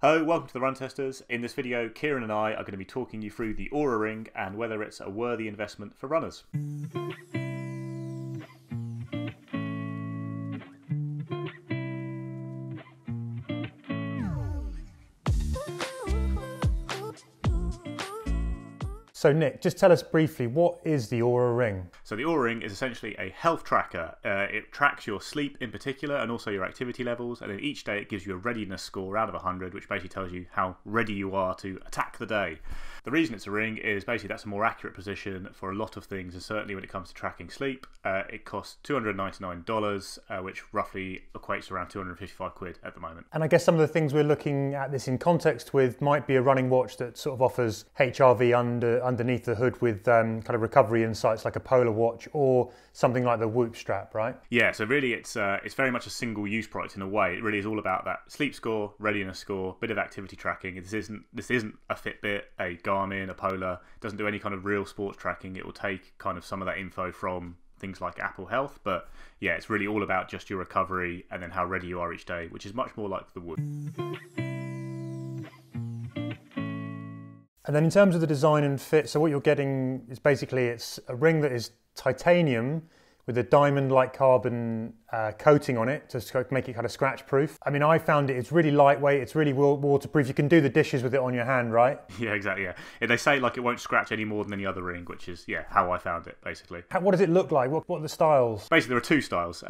Hello, welcome to the Run Testers. In this video, Kieran and I are going to be talking you through the Oura Ring and whether it's a worthy investment for runners. So Nick, just tell us briefly, what is the Oura Ring? So the Oura Ring is essentially a health tracker. It tracks your sleep in particular and also your activity levels, and then each day it gives you a readiness score out of 100, which basically tells you how ready you are to attack the day. The reason it's a ring is basically that's a more accurate position for a lot of things, and certainly when it comes to tracking sleep. It costs $299, which roughly equates to around 255 quid at the moment. And I guess some of the things we're looking at this in context with might be a running watch that sort of offers HRV underneath the hood with kind of recovery insights like a Polar watch or something like the Whoop strap, right? Yeah, so really it's very much a single-use product in a way. It really is all about that sleep score, readiness score, bit of activity tracking. This isn't a Fitbit, a Garmin, a Polar. It doesn't do any kind of real sports tracking. It will take kind of some of that info from things like Apple Health, but yeah, it's really all about just your recovery and then how ready you are each day, which is much more like the Whoop. And then in terms of the design and fit, so what you're getting is basically it's a ring that is titanium with a diamond-like carbon coating on it to make it kind of scratch-proof. I mean, I found it's really lightweight, it's really waterproof. You can do the dishes with it on your hand, right? Yeah, exactly, yeah. They say like it won't scratch any more than any other ring, which is, yeah, how I found it, basically. What does it look like? What are the styles? Basically, there are two styles.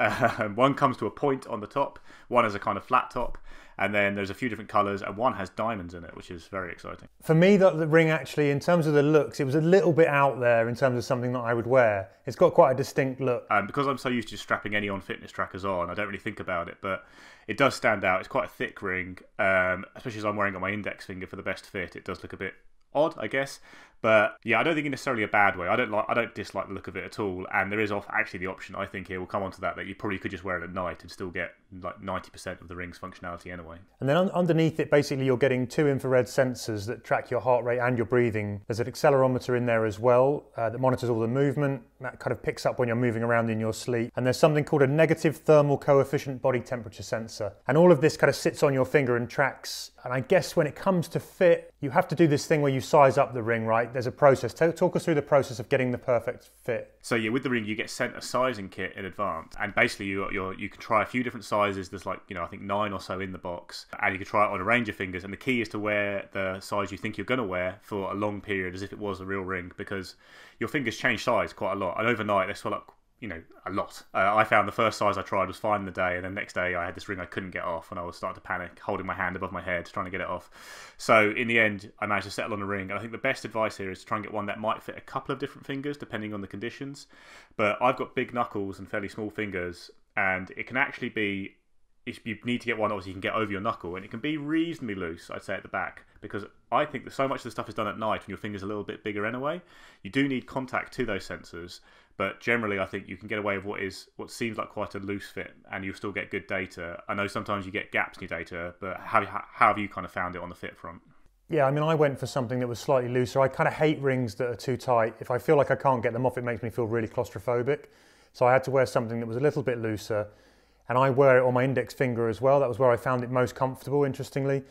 One comes to a point on the top, one has a kind of flat top, and then there's a few different colours, and one has diamonds in it, which is very exciting. For me, the ring actually, in terms of the looks, it was a little bit out there in terms of something that I would wear. It's got quite a distinct look. Because I'm so used to just strapping any on fitness trackers on, I don't really think about it, but it does stand out. It's quite a thick ring, especially as I'm wearing it on my index finger for the best fit. It does look a bit odd, I guess, but yeah, I don't think in necessarily a bad way. I don't dislike the look of it at all, and there is actually the option, I think here we'll come on to that you probably could just wear it at night and still get like 90% of the ring's functionality anyway. And then underneath it, basically you're getting two infrared sensors that track your heart rate and your breathing. There's an accelerometer in there as well that monitors all the movement, that kind of picks up when you're moving around in your sleep. And there's something called a negative thermal coefficient body temperature sensor. And all of this kind of sits on your finger and tracks. And I guess when it comes to fit, you have to do this thing where you size up the ring, right? There's a process. Talk us through the process of getting the perfect fit. So yeah, with the ring you get sent a sizing kit in advance, and basically you can try a few different sizes. There's like, I think 9 or so in the box, and you can try it on a range of fingers. And the key is to wear the size you think you're going to wear for a long period, as if it was a real ring, because your fingers change size quite a lot, and overnight they swell up a lot. I found the first size I tried was fine in the day, and then the next day I had this ring I couldn't get off, and I was starting to panic, holding my hand above my head, trying to get it off. So in the end, I managed to settle on a ring, and I think the best advice here is to try and get one that might fit a couple of different fingers, depending on the conditions. But I've got big knuckles and fairly small fingers, and it can actually be, if you need to get one, obviously you can get over your knuckle, and it can be reasonably loose, I'd say, at the back, because I think that so much of the stuff is done at night when your finger's a little bit bigger anyway. You do need contact to those sensors, but generally I think you can get away with what seems like quite a loose fit, and you'll still get good data. I know sometimes you get gaps in your data, but how have you kind of found it on the fit front? Yeah, I mean, I went for something that was slightly looser. I kind of hate rings that are too tight. If I feel like I can't get them off, it makes me feel really claustrophobic. So I had to wear something that was a little bit looser, and I wear it on my index finger as well. That was where I found it most comfortable, interestingly.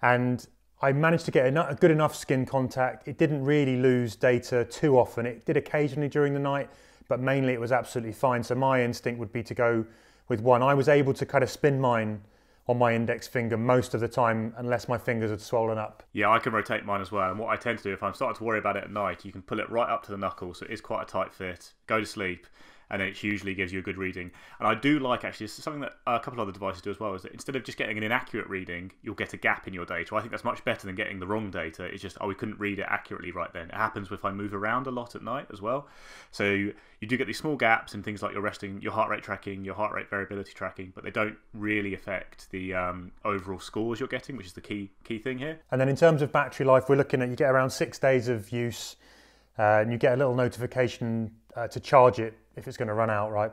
And I managed to get a good enough skin contact. It didn't really lose data too often. It did occasionally during the night, but mainly it was absolutely fine. So my instinct would be to go with one. I was able to kind of spin mine on my index finger most of the time, unless my fingers had swollen up. Yeah, I can rotate mine as well. And what I tend to do, if I'm starting to worry about it at night, you can pull it right up to the knuckle, so it is quite a tight fit. Go to sleep, and then it usually gives you a good reading. And I do like, actually, this is something that a couple of other devices do as well, is that instead of just getting an inaccurate reading, you'll get a gap in your data. I think that's much better than getting the wrong data. It's just, we couldn't read it accurately right then. It happens if I move around a lot at night as well. So you do get these small gaps in things like your resting, your heart rate tracking, your heart rate variability tracking, but they don't really affect the overall scores you're getting, which is the key thing here. And then in terms of battery life, we're looking at, you get around 6 days of use, and you get a little notification to charge it if it's going to run out, right?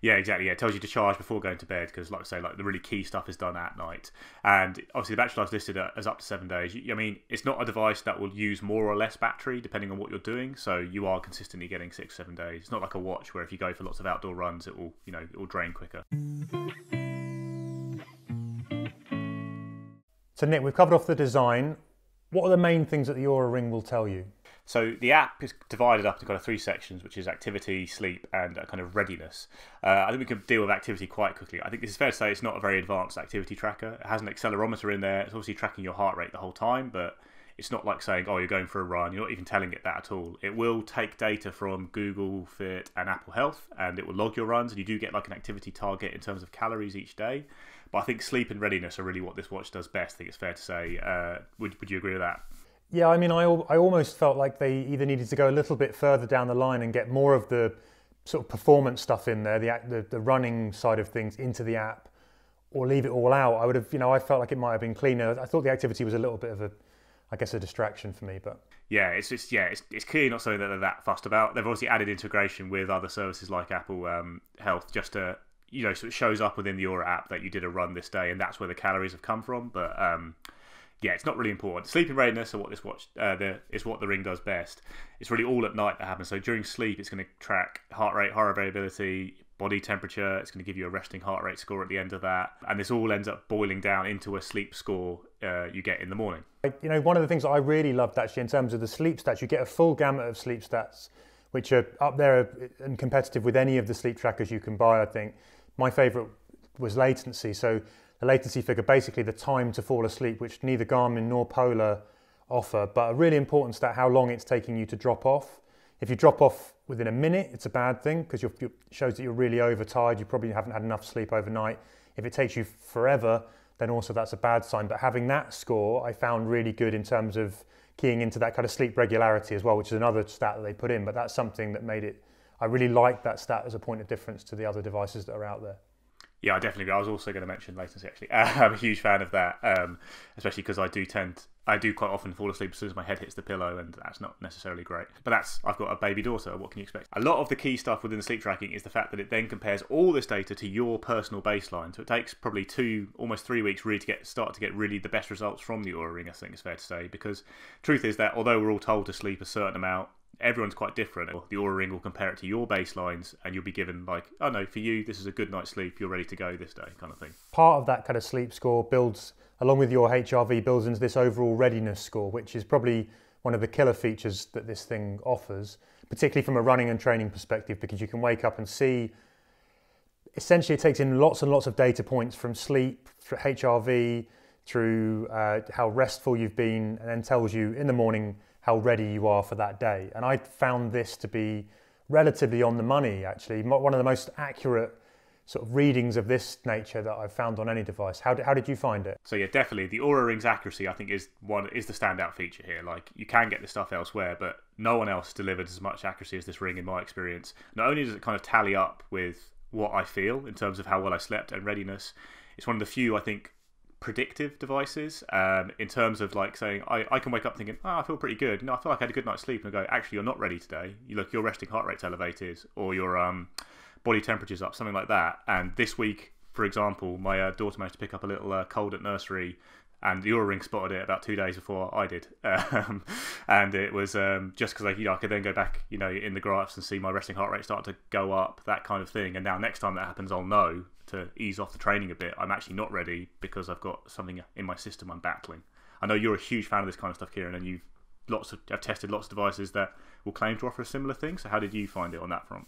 Yeah, exactly. Yeah, it tells you to charge before going to bed, because, like I say, like the really key stuff is done at night. And obviously, the battery life is listed as up to 7 days. I mean, it's not a device that will use more or less battery depending on what you're doing. So you are consistently getting 6 or 7 days. It's not like a watch where if you go for lots of outdoor runs, it will, it will drain quicker. So Nick, we've covered off the design. What are the main things that the Oura Ring will tell you? So the app is divided up into kind of three sections, which is activity, sleep, and kind of readiness. I think we can deal with activity quite quickly. I think this is fair to say it's not a very advanced activity tracker. It has an accelerometer in there. It's obviously tracking your heart rate the whole time, but it's not like saying, oh, you're going for a run. You're not even telling it that at all. It will take data from Google Fit and Apple Health, and it will log your runs, and you do get like an activity target in terms of calories each day. But I think sleep and readiness are really what this watch does best. I think it's fair to say. Would you agree with that? Yeah, I mean, I almost felt like they either needed to go a little bit further down the line and get more of the sort of performance stuff in there, the running side of things into the app, or leave it all out. I would have, I felt like it might have been cleaner. I thought the activity was a little bit of a distraction for me, but yeah, it's clearly not something that they're that fussed about. They've obviously added integration with other services like Apple Health, just to so it shows up within the Oura app that you did a run this day, and that's where the calories have come from. But yeah, it's not really important. Sleep and readiness are what this watch is what the Ring does best. It's really all at night that happens. So during sleep, it's going to track heart rate, heart variability, body temperature. It's going to give you a resting heart rate score at the end of that, and this all ends up boiling down into a sleep score you get in the morning. One of the things that I really loved actually in terms of the sleep stats, you get a full gamut of sleep stats, which are up there and competitive with any of the sleep trackers you can buy. I think my favourite was latency. So the latency figure, basically the time to fall asleep, which neither Garmin nor Polar offer, but a really important stat, how long it's taking you to drop off. If you drop off within a minute, it's a bad thing because it shows that you're really overtired. You probably haven't had enough sleep overnight. If it takes you forever, then also that's a bad sign. But having that score, I found really good in terms of keying into that kind of sleep regularity as well, which is another stat that they put in. But that's something that made it, I really liked that stat as a point of difference to the other devices that are out there. Yeah, I definitely agree. I was also going to mention latency, actually. I'm a huge fan of that, especially because I do quite often fall asleep as soon as my head hits the pillow, and that's not necessarily great. But I've got a baby daughter, what can you expect? A lot of the key stuff within the sleep tracking is the fact that it then compares all this data to your personal baseline. So it takes probably almost 3 weeks really to start to get really the best results from the Oura Ring, I think it's fair to say, because truth is that although we're all told to sleep a certain amount, everyone's quite different. The Oura Ring will compare it to your baselines, and you'll be given like, oh no, for you, this is a good night's sleep, you're ready to go this day, kind of thing. Part of that kind of sleep score builds, along with your HRV, builds into this overall readiness score, which is probably one of the killer features that this thing offers, particularly from a running and training perspective, because you can wake up and see, essentially it takes in lots and lots of data points from sleep, through HRV, through how restful you've been, and then tells you in the morning how ready you are for that day. And I found this to be relatively on the money, actually. One of the most accurate sort of readings of this nature that I've found on any device. How did you find it? So yeah, definitely. The Oura Ring's accuracy, I think, is the standout feature here. Like, you can get this stuff elsewhere, but no one else delivered as much accuracy as this Ring in my experience. Not only does it kind of tally up with what I feel in terms of how well I slept and readiness, it's one of the few, I think, predictive devices in terms of like saying I can wake up thinking, I feel pretty good, I feel like I had a good night's sleep, and I go, actually you're not ready today, your resting heart rate's elevated, or your body temperature's up, something like that. And this week, for example, my daughter managed to pick up a little cold at nursery, and the Oura Ring spotted it about 2 days before I did, and it was just because I could then go back in the graphs and see my resting heart rate start to go up, that kind of thing. And now next time that happens, I'll know to ease off the training a bit. I'm actually not ready because I've got something in my system I'm battling. I know you're a huge fan of this kind of stuff, Kieran, and you've tested lots of devices that will claim to offer a similar thing. So how did you find it on that front?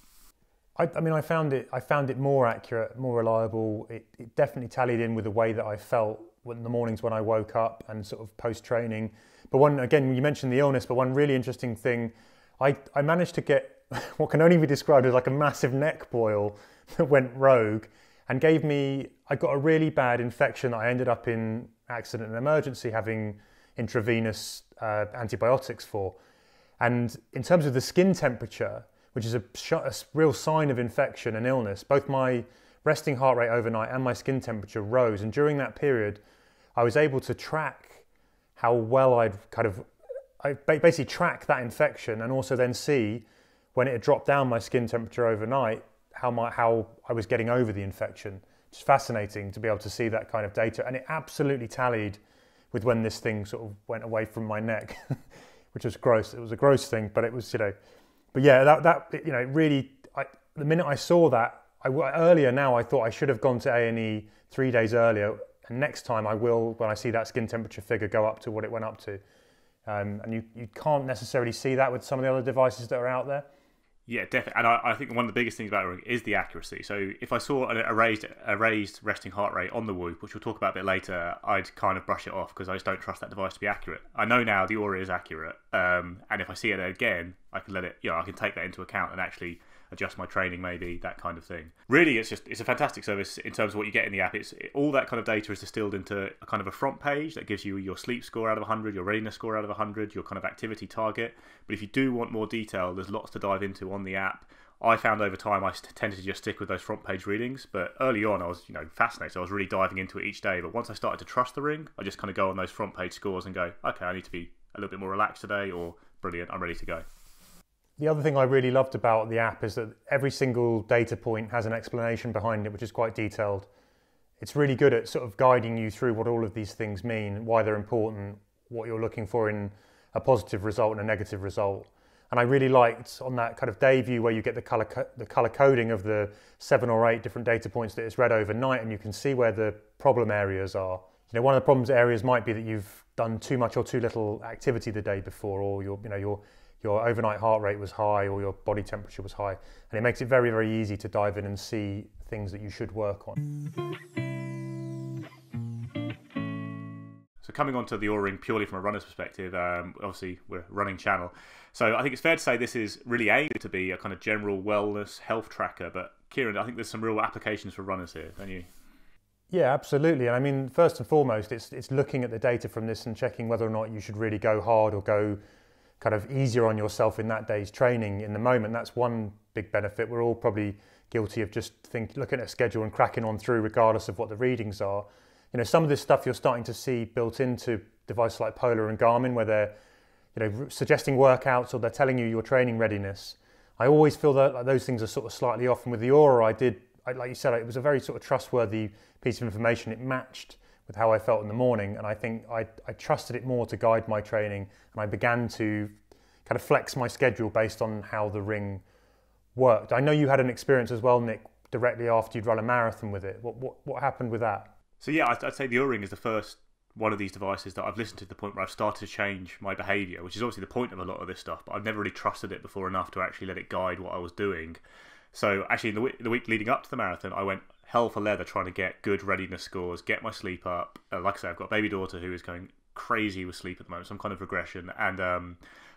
I mean, I found it more accurate, more reliable. It definitely tallied in with the way that I felt in the mornings when I woke up and sort of post-training. But again, you mentioned the illness, but one really interesting thing, I managed to get what can only be described as like a massive neck boil that went rogue and I got a really bad infection that I ended up in accident and emergency having intravenous antibiotics for. And in terms of the skin temperature, which is a real sign of infection and illness, both my resting heart rate overnight and my skin temperature rose. And during that period, I was able to track how well I basically track that infection, and also then see when it had dropped down my skin temperature overnight, how I was getting over the infection. It's fascinating to be able to see that kind of data. And it absolutely tallied with when this thing sort of went away from my neck, which was gross. It was a gross thing, but it was, but yeah, the minute I saw that, earlier now, I thought I should have gone to A&E 3 days earlier And next time I will, when I see that skin temperature figure go up to what it went up to. And you can't necessarily see that with some of the other devices that are out there. Yeah, definitely. And I think one of the biggest things about Oura Ring is the accuracy. So if I saw a raised resting heart rate on the Whoop, which we'll talk about a bit later, I'd kind of brush it off because I just don't trust that device to be accurate. I know now the Oura is accurate, and if I see it again, I can I can take that into account and actually adjust my training, maybe that kind of thing. Really, it's a fantastic service in terms of what you get in the app. All that kind of data is distilled into a kind of a front page that gives you your sleep score out of 100, your readiness score out of 100, your kind of activity target. But if you do want more detail, there's lots to dive into on the app. I found over time I tended to just stick with those front page readings, but early on I was fascinated. So I was really diving into it each day. But once I started to trust the Ring, I just kind of go on those front page scores and go, okay, I need to be a little bit more relaxed today, or brilliant, I'm ready to go. The other thing I really loved about the app is that every single data point has an explanation behind it, which is quite detailed. It's really good at sort of guiding you through what all of these things mean, why they're important, what you're looking for in a positive result and a negative result. And I really liked on that kind of day view where you get the color coding of the 7 or 8 different data points that it's read overnight, and you can see where the problem areas are. One of the problems areas might be that you've done too much or too little activity the day before, or your overnight heart rate was high, or your body temperature was high, and it makes it very, very easy to dive in and see things that you should work on. So coming on to the Oura Ring purely from a runner's perspective, obviously we're a running channel, so I think it's fair to say this is really aimed to be a kind of general wellness health tracker, but Kieran, I think there's some real applications for runners here, don't you? Yeah, absolutely. And I mean, first and foremost, it's looking at the data from this and checking whether or not you should really go hard or go kind of easier on yourself in that day's training in the moment. That's one big benefit. We're all probably guilty of just looking at a schedule and cracking on through regardless of what the readings are. Some of this stuff you're starting to see built into devices like Polar and Garmin, where they're suggesting workouts or they're telling you your training readiness. I always feel that like, those things are sort of slightly off. And with the Oura, like you said, it was a very sort of trustworthy piece of information. It matched with how I felt in the morning, and I think I trusted it more to guide my training, and I began to kind of flex my schedule based on how the Ring worked. I know you had an experience as well, Nick, directly after you'd run a marathon with it. What happened with that? So yeah, I'd say the Oura Ring is the first one of these devices that I've listened to the point where I've started to change my behaviour, which is obviously the point of a lot of this stuff, but I've never really trusted it before enough to actually let it guide what I was doing. So actually the week leading up to the marathon, I went hell for leather trying to get good readiness scores, get my sleep up. Like I said, I've got a baby daughter who is going crazy with sleep at the moment, some kind of regression, and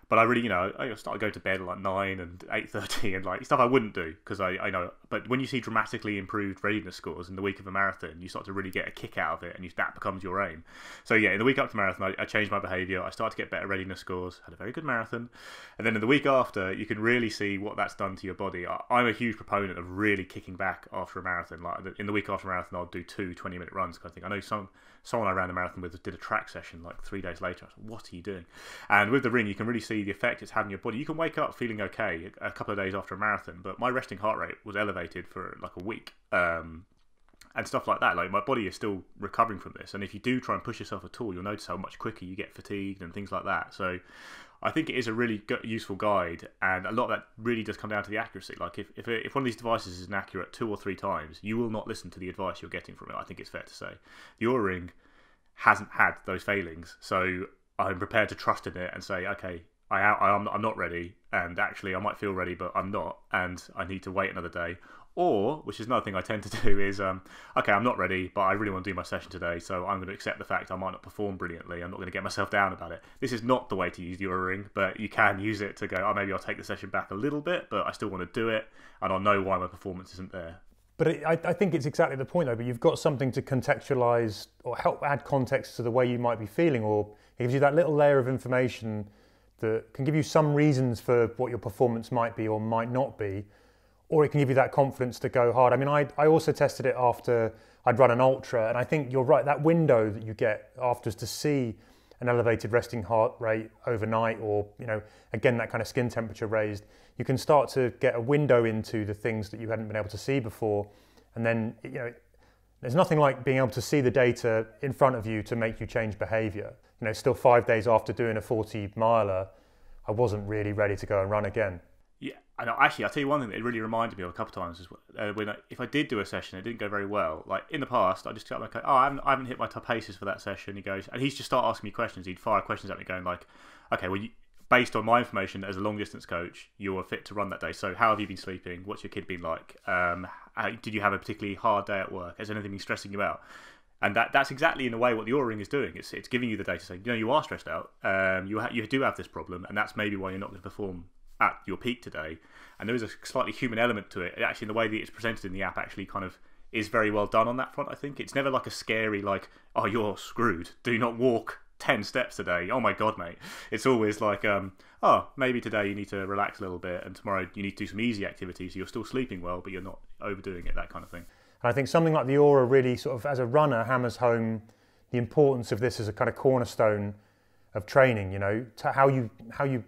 but I really, I started going to bed at like 9 and 8:30 and like stuff I wouldn't do because I know. But when you see dramatically improved readiness scores in the week of a marathon, you start to really get a kick out of it, and that becomes your aim. So yeah, in the week up to the marathon, I changed my behaviour. I started to get better readiness scores, had a very good marathon, and then in the week after, you can really see what that's done to your body. I'm a huge proponent of really kicking back after a marathon. Like in the week after a marathon, I'll do 2 20-minute runs kind of thing. I know someone I ran the marathon with did a track session like 3 days later. I was like, what are you doing? And with the Ring, you can really see the effect it's having on your body. You can wake up feeling okay a couple of days after a marathon, but my resting heart rate was elevated for like a week, and stuff like that. Like my body is still recovering from this, and if you do try and push yourself at all, you'll notice how much quicker you get fatigued and things like that. So I think it is a really useful guide, and a lot of that really does come down to the accuracy. Like if one of these devices is inaccurate 2 or 3 times, you will not listen to the advice you're getting from it. I think it's fair to say the Oura Ring hasn't had those failings, so I'm prepared to trust in it and say, okay, I'm not ready, and actually I might feel ready, but I'm not, and I need to wait another day. Or, which is another thing I tend to do, is okay, I'm not ready, but I really want to do my session today, so I'm going to accept the fact I might not perform brilliantly. I'm not going to get myself down about it. This is not the way to use the Oura Ring, but you can use it to go, oh, maybe I'll take the session back a little bit, but I still want to do it, and I'll know why my performance isn't there. But I think it's exactly the point, though. But you've got something to contextualise or help add context to the way you might be feeling, or it gives you that little layer of information that can give you some reasons for what your performance might be or might not be, or it can give you that confidence to go hard. I mean, I also tested it after I'd run an ultra, and I think you're right, that window that you get after to see an elevated resting heart rate overnight, or, again, that kind of skin temperature raised, you can start to get a window into the things that you hadn't been able to see before. And then, there's nothing like being able to see the data in front of you to make you change behaviour. Still 5 days after doing a 40 miler, I wasn't really ready to go and run again. Yeah, And actually, I'll tell you one thing that it really reminded me of a couple of times is if I did do a session, it didn't go very well. Like in the past, I just got like, oh, I haven't hit my top paces for that session. He goes, and he'd just start asking me questions. He'd fire questions at me, going like, okay, well, based on my information as a long distance coach, you are fit to run that day. So how have you been sleeping? What's your kid been like? Did you have a particularly hard day at work? Has anything been stressing you out? And that's exactly in a way what the Oura Ring is doing. It's giving you the data saying, you are stressed out. You do have this problem, and that's maybe why you're not going to perform at your peak today. And there is a slightly human element to it. Actually, in the way that it's presented in the app, actually kind of is very well done on that front. I think it's never like a scary like, oh, you're screwed. Do not walk 10 steps today. Oh my god, mate. It's always like, oh, maybe today you need to relax a little bit, and tomorrow you need to do some easy activities. So you're still sleeping well, but you're not overdoing it. That kind of thing. And I think something like the Oura really sort of, as a runner, hammers home the importance of this as a kind of cornerstone of training. To how you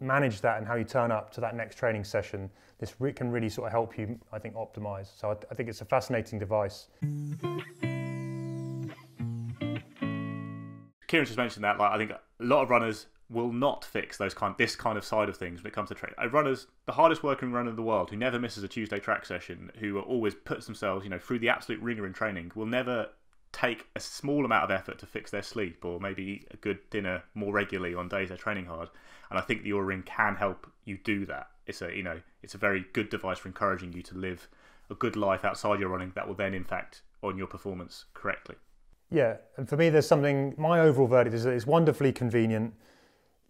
manage that and how you turn up to that next training session. This can really sort of help you, I think, optimize. So I think it's a fascinating device. Kieran just mentioned that. Like, I think a lot of runners will not fix this kind of side of things when it comes to training. Runners, the hardest working runner in the world, who never misses a Tuesday track session, who always puts themselves, through the absolute rigour in training, will never take a small amount of effort to fix their sleep, or maybe eat a good dinner more regularly on days they're training hard. And I think the Oura Ring can help you do that. It's a very good device for encouraging you to live a good life outside your running that will then impact on your performance correctly. Yeah, and for me, my overall verdict is that it's wonderfully convenient.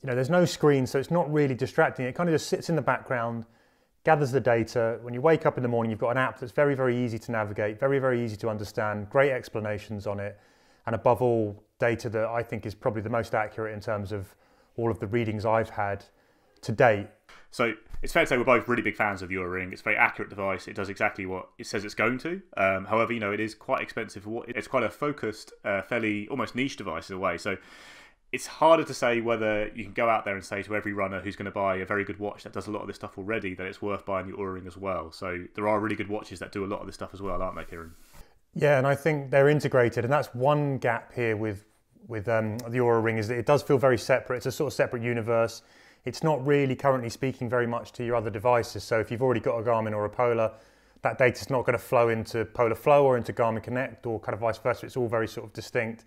There's no screen, so it's not really distracting. It kind of just sits in the background, gathers the data. When you wake up in the morning, you've got an app that's very, very easy to navigate, very, very easy to understand, great explanations on it, and above all, data that I think is probably the most accurate in terms of all of the readings I've had to date. So it's fair to say we're both really big fans of the Oura Ring. It's a very accurate device. It does exactly what it says it's going to. However, it is quite expensive for what it's quite a focused, fairly almost niche device in a way. So it's harder to say whether you can go out there and say to every runner who's going to buy a very good watch that does a lot of this stuff already that it's worth buying the Oura Ring as well. So there are really good watches that do a lot of this stuff as well, aren't they, Kieran? Yeah, and I think they're integrated, and that's one gap here with the Oura Ring, is that it does feel very separate. It's a sort of separate universe. It's not really currently speaking very much to your other devices. So if you've already got a Garmin or a Polar, that data's not going to flow into Polar Flow or into Garmin Connect, or kind of vice versa. It's all very sort of distinct.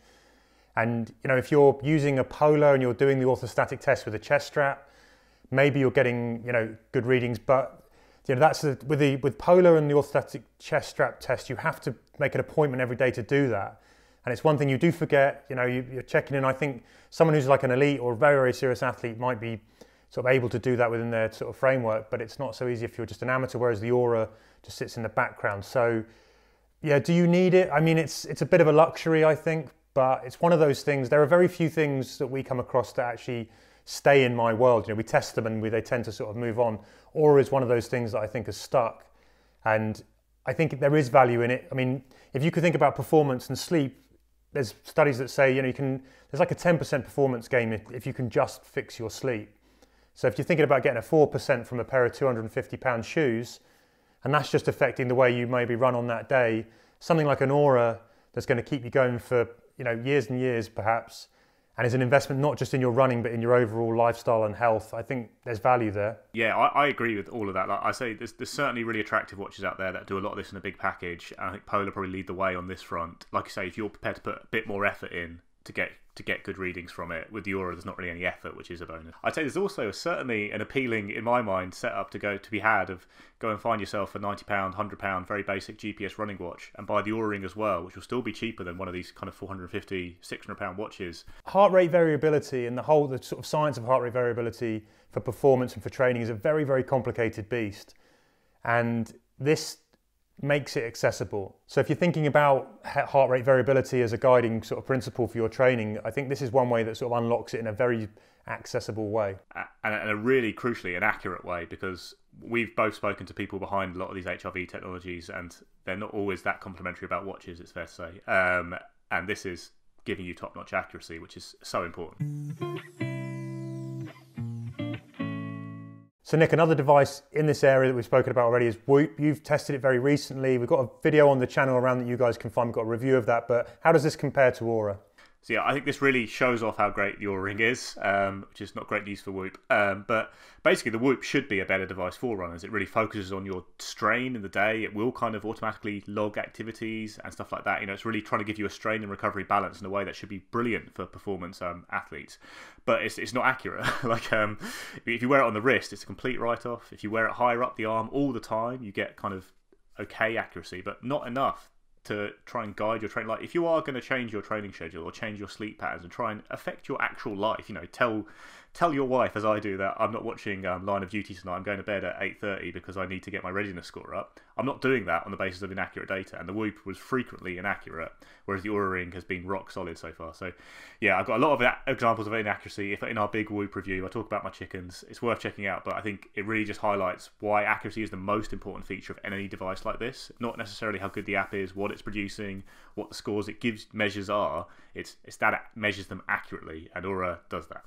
And if you're using a Polar and you're doing the orthostatic test with a chest strap, maybe you're getting good readings. But that's with Polar and the orthostatic chest strap test, you have to make an appointment every day to do that. And it's one thing you do forget. You're checking in. I think someone who's like an elite or a very, very serious athlete might be sort of able to do that within their sort of framework, but it's not so easy if you're just an amateur, whereas the Oura just sits in the background. So yeah, do you need it? I mean, it's a bit of a luxury, I think, but it's one of those things. There are very few things that we come across that actually stay in my world. We test them and they tend to sort of move on. Aura is one of those things that I think has stuck, and I think there is value in it. I mean, if you could think about performance and sleep, there's studies that say there's like a 10% performance gain if you can just fix your sleep. So if you're thinking about getting a 4% from a pair of 250-pound shoes, and that's just affecting the way you maybe run on that day, something like an Oura that's going to keep you going for years and years perhaps, and is an investment not just in your running but in your overall lifestyle and health, I think there's value there. Yeah, I agree with all of that. Like I say, there's certainly really attractive watches out there that do a lot of this in a big package, and I think Polar probably lead the way on this front. Like I say, if you're prepared to put a bit more effort in to get good readings from it, with the Oura there's not really any effort, which is a bonus. I'd say there's also certainly an appealing, in my mind, setup to be had of go and find yourself a £90, £100 very basic GPS running watch and buy the Oura Ring as well, which will still be cheaper than one of these kind of £450, £600 watches. Heart rate variability and the sort of science of heart rate variability for performance and for training is a very, very complicated beast, and this makes it accessible. So if you're thinking about heart rate variability as a guiding sort of principle for your training, I think this is one way that sort of unlocks it in a very accessible way. And a really crucially an accurate way, because we've both spoken to people behind a lot of these HRV technologies and they're not always that complimentary about watches, it's fair to say. And this is giving you top-notch accuracy, which is so important. So Nick, another device in this area that we've spoken about already is Whoop. You've tested it very recently. We've got a video on the channel around that you guys can find. We've got a review of that, but how does this compare to Oura? So yeah, I think this really shows off how great the Oura Ring is, which is not great news for Whoop. But basically the Whoop should be a better device for runners. It really focuses on your strain in the day. It will kind of automatically log activities and stuff like that. You know, it's really trying to give you a strain and recovery balance in a way that should be brilliant for performance athletes. But it's not accurate. Like if you wear it on the wrist, it's a complete write-off. If you wear it higher up the arm all the time, you get kind of okay accuracy, but not enough to try and guide your training. Like if you are going to change your training schedule or change your sleep patterns and try and affect your actual life, you know, tell your wife, as I do, that I'm not watching Line of Duty tonight, I'm going to bed at 8:30 because I need to get my readiness score up. I'm not doing that on the basis of inaccurate data, and the Whoop was frequently inaccurate, whereas the Oura Ring has been rock solid so far. So yeah, I've got a lot of examples of inaccuracy. If in our big Whoop review I talk about my chickens, it's worth checking out, but I think it really just highlights why accuracy is the most important feature of any device like this. Not necessarily how good the app is, what it's producing, what the scores it gives measures are. It's that it measures them accurately, and Oura does that.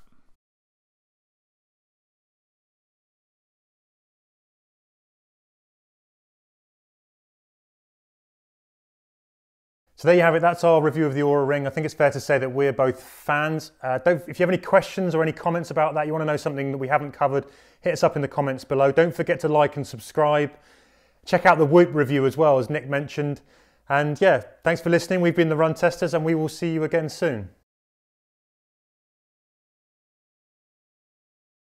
So there you have it. That's our review of the Oura Ring. I think it's fair to say that we're both fans. If you have any questions or any comments about that, you want to know something that we haven't covered, hit us up in the comments below. Don't forget to like and subscribe. Check out the Whoop review as well, as Nick mentioned. And yeah, thanks for listening. We've been the Run Testers, and we will see you again soon.